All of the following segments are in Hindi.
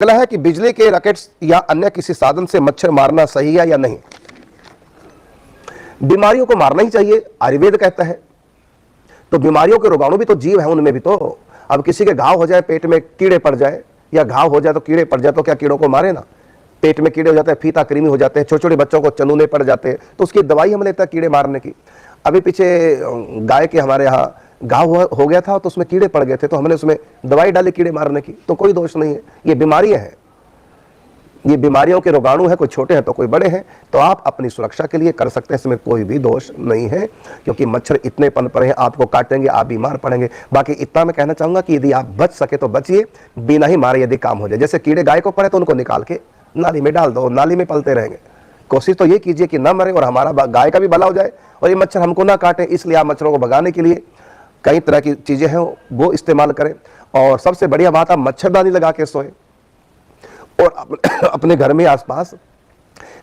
अगला है कि बिजली के रॉकेट्स या अन्य किसी साधन से मच्छर मारना सही है या नहीं। बीमारियों को मारना ही चाहिए, आयुर्वेद कहता है। तो बीमारियों के रोगाणु भी तो जीव है, उनमें भी तो। अब किसी के घाव हो जाए, पेट में कीड़े पड़ जाए, या घाव हो जाए तो कीड़े पड़ जाए, तो क्या कीड़ों को मारे ना? पेट में कीड़े हो जाते हैं, फीता कृमि हो जाते हैं, छोटे छोटे बच्चों को चनूने पड़ जाते हैं, तो उसकी दवाई हम लेते हैं कीड़े मारने की। अभी पीछे गाय के हमारे यहाँ घाव हो गया था, तो उसमें कीड़े पड़ गए थे, तो हमने उसमें दवाई डाली कीड़े मारने की, तो कोई दोष नहीं है। ये बीमारियां हैं, ये बीमारियों के रोगाणु हैं, कोई छोटे हैं तो कोई बड़े हैं, तो आप अपनी सुरक्षा के लिए कर सकते हैं, इसमें कोई भी दोष नहीं है, क्योंकि मच्छर इतने पनप रहे हैं, आपको काटेंगे, आप बीमार पड़ेंगे। बाकी इतना मैं कहना चाहूंगा कि यदि आप बच सके तो बचिए, बिना ही मारे यदि काम हो जाए। जैसे कीड़े गाय को पड़े तो उनको निकाल के नाली में डाल दो, नाली में पलते रहेंगे। कोशिश तो ये कीजिए कि ना मरे और हमारा गाय का भी भला हो जाए और ये मच्छर हमको ना काटे। इसलिए आप मच्छरों को भगाने के लिए कई तरह की चीजें हैं वो इस्तेमाल करें। और सबसे बढ़िया बात, आप मच्छरदानी लगा के सोए और अपने घर में आसपास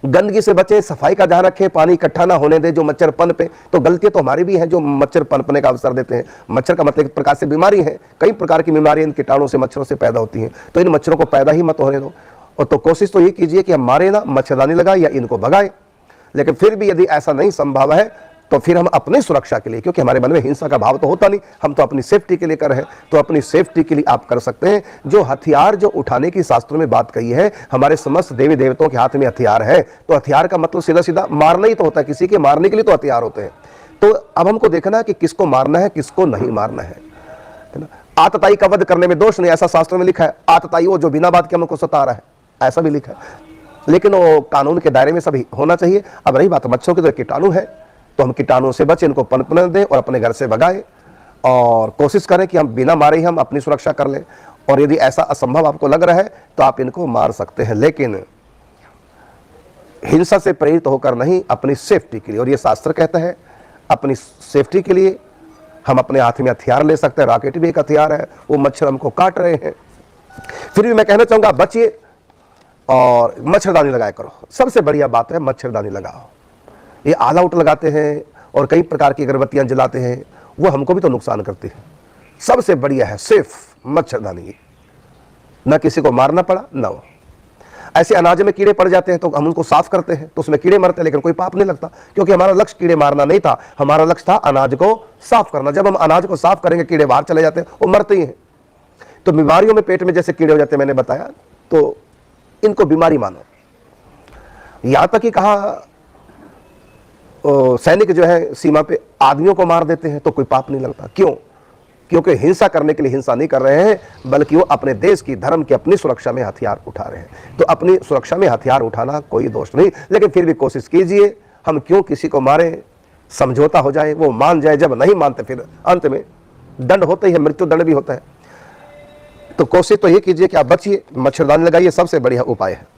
गंदगी से बचें, सफाई का ध्यान रखें, पानी इकट्ठा ना होने दें जो मच्छर पनपे। तो गलतियां तो हमारी भी हैं जो मच्छर पनपने का अवसर देते हैं। मच्छर का मतलब एक प्रकार से बीमारी है, कई प्रकार की बीमारियां इन कीटाणुओं से, मच्छरों से पैदा होती हैं, तो इन मच्छरों को पैदा ही मत होने दो। और तो कोशिश तो ये कीजिए कि हम मारे ना, मच्छरदानी लगाए या इनको भगाए। लेकिन फिर भी यदि ऐसा नहीं संभव है तो फिर हम अपनी सुरक्षा के लिए, क्योंकि हमारे मन में हिंसा का भाव तो होता नहीं, हम तो अपनी सेफ्टी के लिए कर रहे हैं, तो अपनी सेफ्टी के लिए आप कर सकते हैं। जो हथियार जो उठाने की शास्त्रों में बात कही है, हमारे समस्त देवी देवताओं के हाथ में हथियार है, तो हथियार का मतलब सीधा सीधा मारना ही तो होता है, किसी के मारने के लिए तो हथियार होते हैं। तो अब हमको देखना है कि किसको मारना है, किसको नहीं मारना है ना। आतताई का वध करने में दोष नहीं, ऐसा शास्त्रों में लिखा है। आतताई वो जो बिना बात के हमको सता रहा है, ऐसा भी लिखा है, लेकिन वो कानून के दायरे में सभी होना चाहिए। अब रही बात मच्छरों की, तो कीटाणु है, तो हम कीटाणुओं से बचें, इनको पनपने दें और अपने घर से भगाएं, और कोशिश करें कि हम बिना मारे ही हम अपनी सुरक्षा कर लें। और यदि ऐसा असंभव आपको लग रहा है तो आप इनको मार सकते हैं, लेकिन हिंसा से प्रेरित होकर नहीं, अपनी सेफ्टी के लिए। और ये शास्त्र कहता है अपनी सेफ्टी के लिए हम अपने हाथ में हथियार ले सकते हैं। रॉकेट भी एक हथियार है, वो मच्छर हमको काट रहे हैं। फिर भी मैं कहना चाहूंगा बचिए और मच्छरदानी लगाया करो। सबसे बढ़िया बात है मच्छरदानी लगाओ। ये ऑल आउट लगाते हैं और कई प्रकार की अगरबत्तियां जलाते हैं, वो हमको भी तो नुकसान करती है। सबसे बढ़िया है सिर्फ मच्छरदानी, ना किसी को मारना पड़ा ना हो। ऐसे अनाज में कीड़े पड़ जाते हैं तो हम उनको साफ करते हैं, तो उसमें कीड़े मरते हैं, लेकिन कोई पाप नहीं लगता, क्योंकि हमारा लक्ष्य कीड़े मारना नहीं था, हमारा लक्ष्य था अनाज को साफ करना। जब हम अनाज को साफ करेंगे, कीड़े बाहर चले जाते हैं, वो मरते ही हैं। तो बीमारियों में पेट में जैसे कीड़े हो जाते हैं, मैंने बताया, तो इनको बीमारी मानो। यहां तक कि कहा सैनिक जो है सीमा पे आदमियों को मार देते हैं तो कोई पाप नहीं लगता। क्यों? क्योंकि हिंसा करने के लिए हिंसा नहीं कर रहे हैं, बल्कि वो अपने देश की, धर्म की, अपनी सुरक्षा में हथियार उठा रहे हैं। तो अपनी सुरक्षा में हथियार उठाना कोई दोष नहीं, लेकिन फिर भी कोशिश कीजिए, हम क्यों किसी को मारे, समझौता हो जाए, वो मान जाए। जब नहीं मानते फिर अंत में दंड होता ही है, मृत्यु दंड भी होता है। तो कोशिश तो ये कीजिए कि आप बचिए, मच्छरदानी लगाइए, सबसे बढ़िया उपाय है।